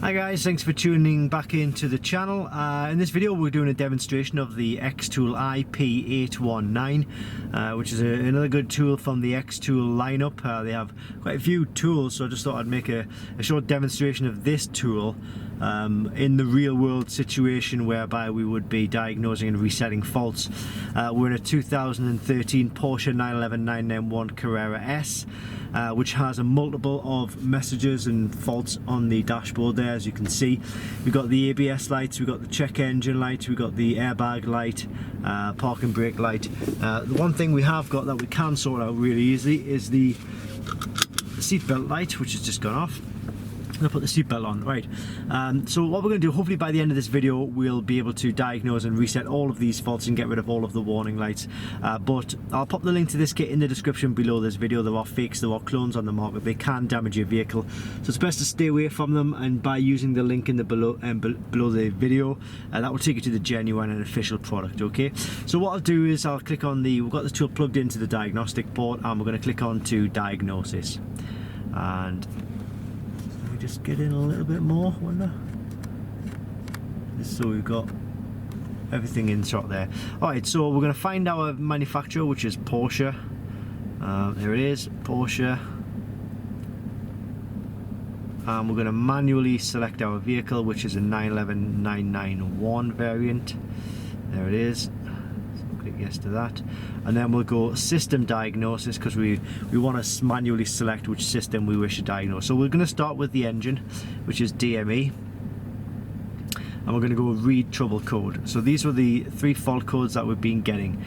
Hi guys, thanks for tuning back into the channel. In this video we're doing a demonstration of the X-Tool IP819, which is another good tool from the X-Tool lineup. They have quite a few tools, so I just thought I'd make a short demonstration of this tool in the real world situation whereby we would be diagnosing and resetting faults. We're in a 2013 Porsche 911 Carrera S, which has a multiple of messages and faults on the dashboard there. As you can see, we've got the ABS lights, we've got the check engine light, we've got the airbag light, parking brake light. The one thing we have got that we can sort out really easily is the seatbelt light, which has just gone off. I'm going to put the seatbelt on, right. So what we're going to do, hopefully by the end of this video we'll be able to diagnose and reset all of these faults and get rid of all of the warning lights, but I'll pop the link to this kit in the description below this video. There are fakes, there are clones on the market, they can damage your vehicle, so it's best to stay away from them, and by using the link in the below the video, that will take you to the genuine and official product. Okay, so what I'll do is I'll click on we've got the tool plugged into the diagnostic port, and we're going to click on to diagnosis, and just get in a little bit more, wonder. Just so we've got everything in shot there. Alright, so we're going to find our manufacturer, which is Porsche. There it is, Porsche. And we're going to manually select our vehicle, which is a 911991 variant. There it is. Click yes to that, and then we'll go system diagnosis, because we want to manually select which system we wish to diagnose. So we're going to start with the engine, which is DME, and we're going to go read trouble code. So these were the 3 fault codes that we've been getting,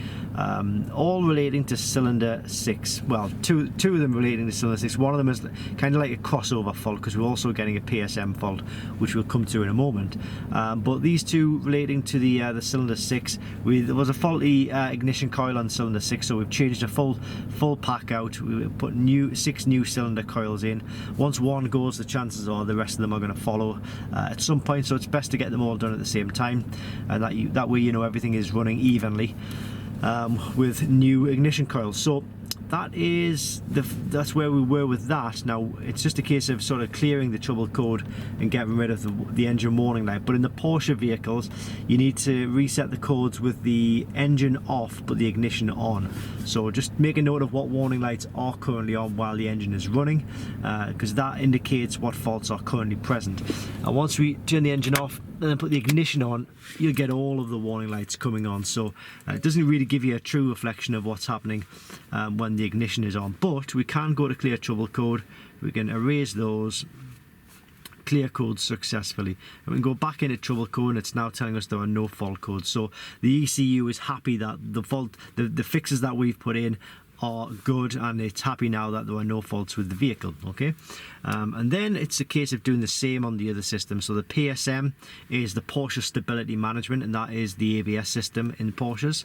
all relating to cylinder 6. Well, two of them relating to cylinder 6. One of them is kind of like a crossover fault, because we're also getting a PSM fault, which we'll come to in a moment. But these two relating to the cylinder 6, there was a faulty ignition coil on cylinder 6, so we've changed a full pack out. We put 6 new cylinder coils in. Once one goes, the chances are the rest of them are going to follow at some point, so it's best to get them all done at the same time, and that way you know everything is running evenly with new ignition coils. So that's where we were with that. Now it's just a case of sort of clearing the trouble code and getting rid of the engine warning light. But in the Porsche vehicles, you need to reset the codes with the engine off but the ignition on. So just make a note of what warning lights are currently on while the engine is running, because that indicates what faults are currently present. And once we turn the engine off and then put the ignition on, you'll get all of the warning lights coming on. So it doesn't really give you a true reflection of what's happening when the ignition is on. But we can go to clear trouble code, we can erase those, clear codes successfully, and we can go back into trouble code, and it's now telling us there are no fault codes. So the ECU is happy that the fixes that we've put in are good, and it's happy now that there are no faults with the vehicle. Okay, and then it's a case of doing the same on the other system. So the PSM is the Porsche Stability Management, and that is the ABS system in Porsches.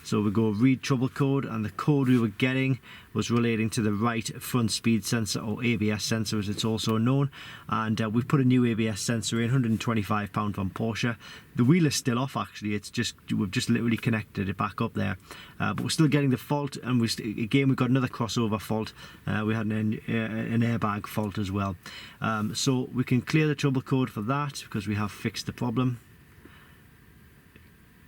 So we go read trouble code, and the code we were getting was relating to the right front speed sensor, or ABS sensor as it's also known, and we've put a new ABS sensor in, £125 from Porsche. The wheel is still off actually, we've just literally connected it back up there, but we're still getting the fault, and we've got another crossover fault. We had an airbag fault as well. So we can clear the trouble code for that because we have fixed the problem.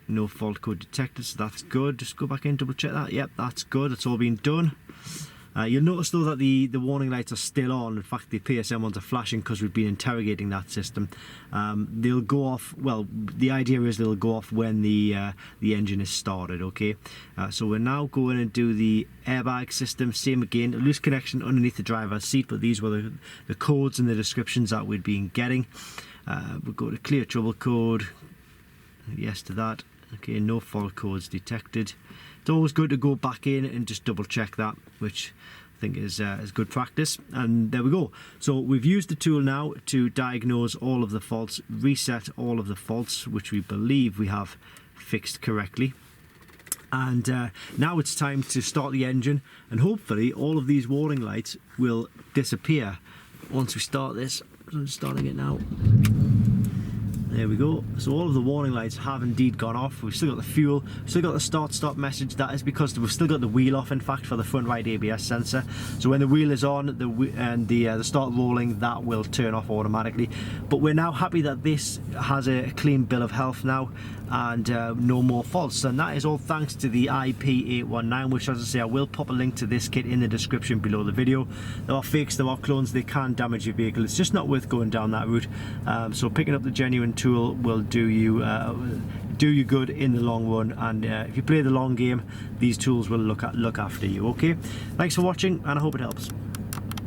No fault code detected, so that's good. Just go back in, double check that. Yep, that's good, it's all been done. You'll notice though that the warning lights are still on. In fact, the PSM ones are flashing because we've been interrogating that system. They'll go off, well, the idea is they'll go off when the engine is started. Okay, so we're now going to do the airbag system. Same again, a loose connection underneath the driver's seat, but these were the codes and the descriptions that we'd been getting. We'll go to clear trouble code, yes to that. Okay, no fault codes detected. It's always good to go back in and just double check that, which I think is good practice. And there we go. So we've used the tool now to diagnose all of the faults, reset all of the faults, which we believe we have fixed correctly. And now it's time to start the engine, and hopefully all of these warning lights will disappear once we start this. So I'm starting it now. There we go. So all of the warning lights have indeed gone off. We've still got the fuel, still got the start-stop message. That is because we've still got the wheel off, in fact, for the front right ABS sensor. So when the wheel is on and the start rolling, that will turn off automatically. But we're now happy that this has a clean bill of health now, and no more faults. And that is all thanks to the IP819, which, as I say, I will pop a link to this kit in the description below the video. There are fakes, there are clones, they can damage your vehicle. It's just not worth going down that route. So picking up the genuine tool will do you good in the long run, and if you play the long game, these tools will look after you. Okay, thanks for watching, and I hope it helps.